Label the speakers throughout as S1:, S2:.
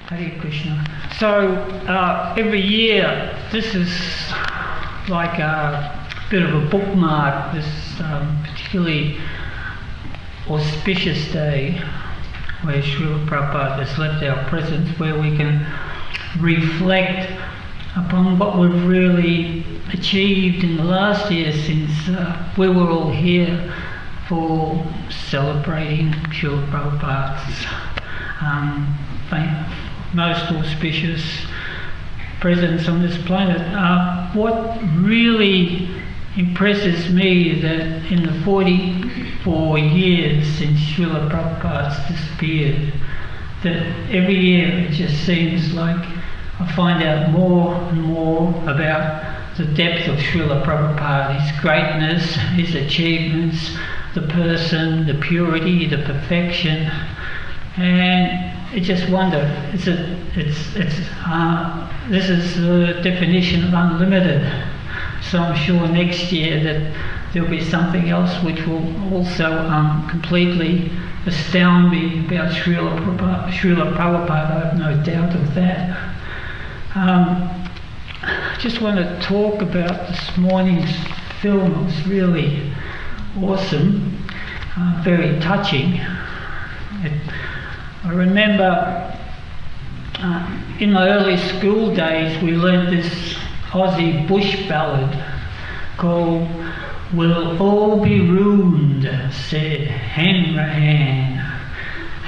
S1: Hare Krishna. So every year, this is like a bit of a bookmark, this particularly auspicious day where Srila Prabhupada has left our presence, where we can reflect upon what we've really achieved in the last year since we were all here for celebrating Srila Prabhupada's most auspicious presence on this planet. What really impresses me that in the 44 years since Srila Prabhupada's disappeared, that every year it just seems like I find out more and more about the depth of Srila Prabhupada, his greatness, his achievements, the person, the purity, the perfection, and I just wonder. This is the definition of unlimited. So I'm sure next year that there'll be something else which will also completely astound me about Srila Prabhupada. I have no doubt of that. I just want to talk about this morning's film. It was really awesome, very touching. I remember in my early school days we learnt this Aussie bush ballad called "We'll All Be Ruined," said Hanrahan.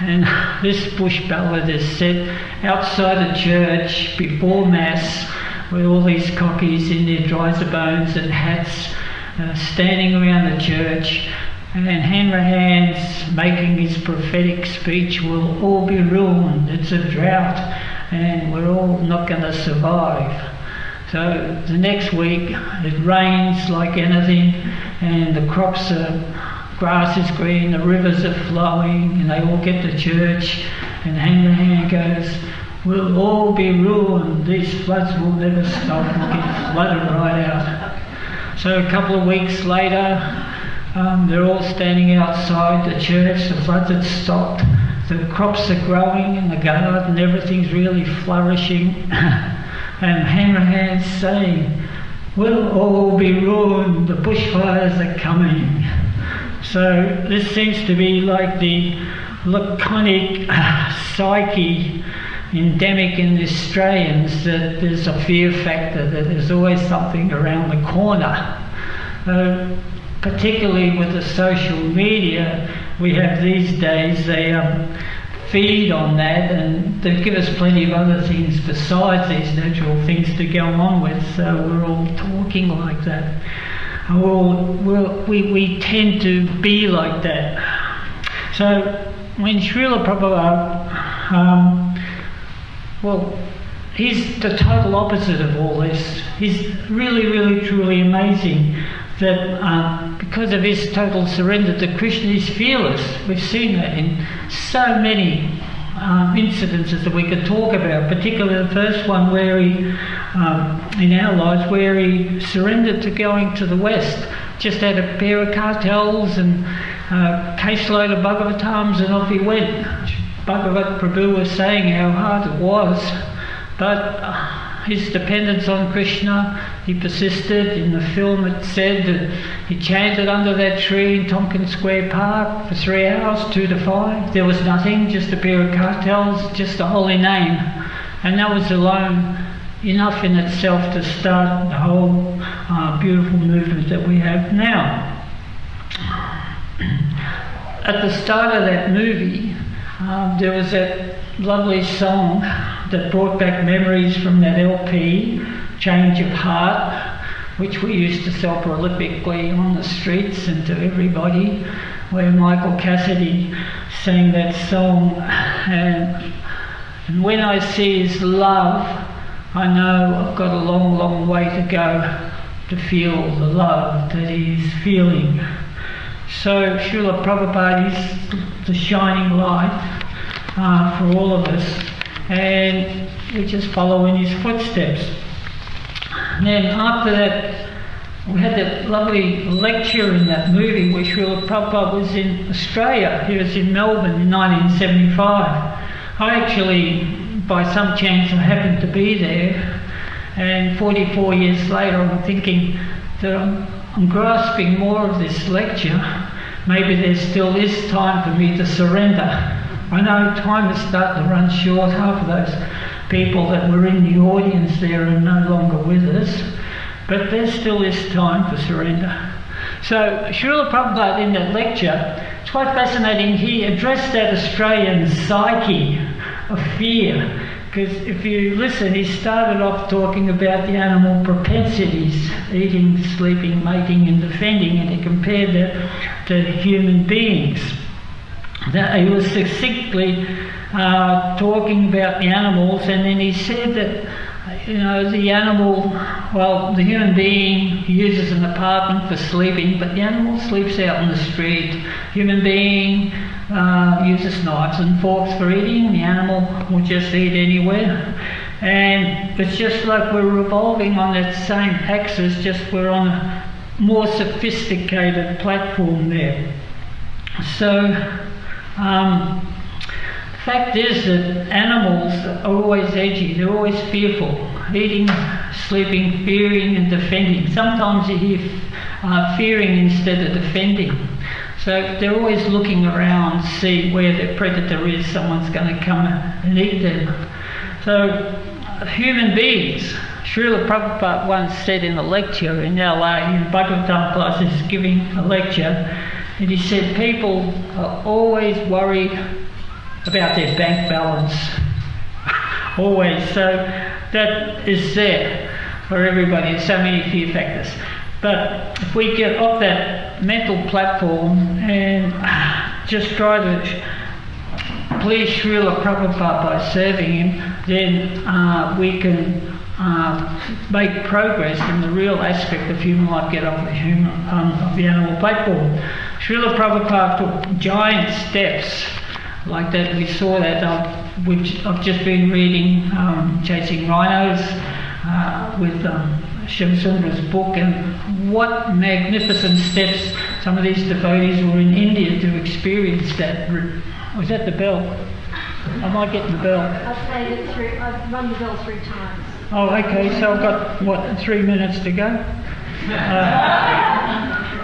S1: And this bush ballad is set outside a church before Mass with all these cockies in their drysabones and hats standing around the church, and Hanrahan's making his prophetic speech. We'll all be ruined, it's a drought and we're all not going to survive. So the next week it rains like anything and the crops are, grass is green, the rivers are flowing, and they all get to church, and Hanrahan goes, "We'll all be ruined, these floods will never stop, we'll get flooded right out." So a couple of weeks later, they're all standing outside the church, the floods had stopped, the crops are growing in the garden, everything's really flourishing, and Hanrahan's saying, "We'll all be ruined, the bushfires are coming." So this seems to be like the laconic psyche endemic in the Australians, that there's a fear factor, that there's always something around the corner. Particularly with the social media we have these days, they feed on that and they give us plenty of other things besides these natural things to go on with, so we're all talking like that. We tend to be like that. So when Srila Prabhupada, he's the total opposite of all this. He's really, really, truly amazing that because of his total surrender to Krishna, he's fearless. We've seen that in so many incidences that we could talk about, particularly the first one where he, in our lives, where he surrendered to going to the West, just had a pair of cartels and a caseload of Bhagavatams, and off he went. Bhagavat Prabhu was saying how hard it was, but his dependence on Krishna, he persisted. In the film it said that he chanted under that tree in Tompkins Square Park for 3 hours, 2 to 5. There was nothing, just a pair of cartels, just a holy name. And that was alone enough in itself to start the whole beautiful movement that we have now. At the start of that movie, there was that lovely song that brought back memories from that LP, Change of Heart, which we used to sell prolifically on the streets and to everybody, where Michael Cassidy sang that song. And when I see his love, I know I've got a long, long way to go to feel the love that he's feeling. So Srila Prabhupada is the shining light for all of us, and we just follow in his footsteps. And then after that, we had that lovely lecture in that movie where Srila Prabhupada was in Australia. He was in Melbourne in 1975. I actually by some chance I happened to be there, and 44 years later I'm thinking that I'm grasping more of this lecture. Maybe there still is time for me to surrender. I know time is starting to run short. Half of those people that were in the audience there are no longer with us, but there still is time for surrender. So Srila Prabhupada in that lecture, it's quite fascinating, he addressed that Australian psyche of fear, because if you listen, he started off talking about the animal propensities, eating, sleeping, mating and defending, and he compared that to human beings. That he was succinctly talking about the animals, and then he said that the animal, the human being uses an apartment for sleeping, but the animal sleeps out in the street. Human being uses knives and forks for eating. The animal will just eat anywhere. And it's just like we're revolving on that same axis, just we're on a more sophisticated platform there. So, the fact is that animals are always edgy, they're always fearful, eating, sleeping, fearing and defending. Sometimes you hear fearing instead of defending. So they're always looking around to see where their predator is, someone's going to come and eat them. So human beings, Srila Prabhupada once said in a lecture in LA, in Bhagavatam class, is giving a lecture, and he said people are always worried about their bank balance. Always. So that is there for everybody. There's so many fear factors. But if we get off that mental platform and just try to please Srila Prabhupada by serving him, then we can make progress in the real aspect of human life, get off the animal platform. Srila Prabhupada took giant steps like that. We saw that. I've just been reading Chasing Rhinos with Shamsundra's book, and what magnificent steps some of these devotees were in India to experience that. Was that the bell? Am I getting the bell?
S2: I've run the bell 3 times.
S1: Oh, okay, so I've got, 3 minutes to go?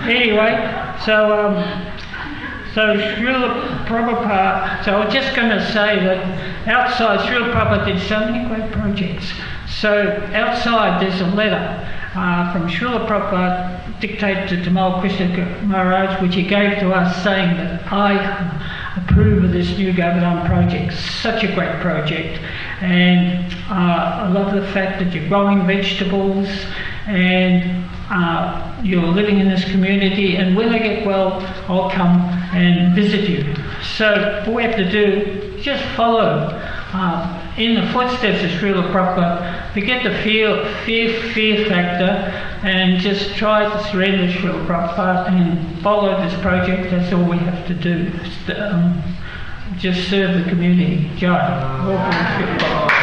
S1: Anyway, so Srila Prabhupada, so I was just going to say that outside, Srila Prabhupada did so many great projects. So outside there's a letter from Srila Prabhupada dictated to Tamal Krishna Maharaj, which he gave to us, saying that I approve of this new Govardhana project. Such a great project, and I love the fact that you're growing vegetables and you're living in this community, and when I get well I'll come and visit you. So what we have to do is just follow in the footsteps of Srila Prabhupada, forget the fear factor, and just try to surrender Srila Prabhupada and follow this project. That's all we have to do. Just serve the community. Jai.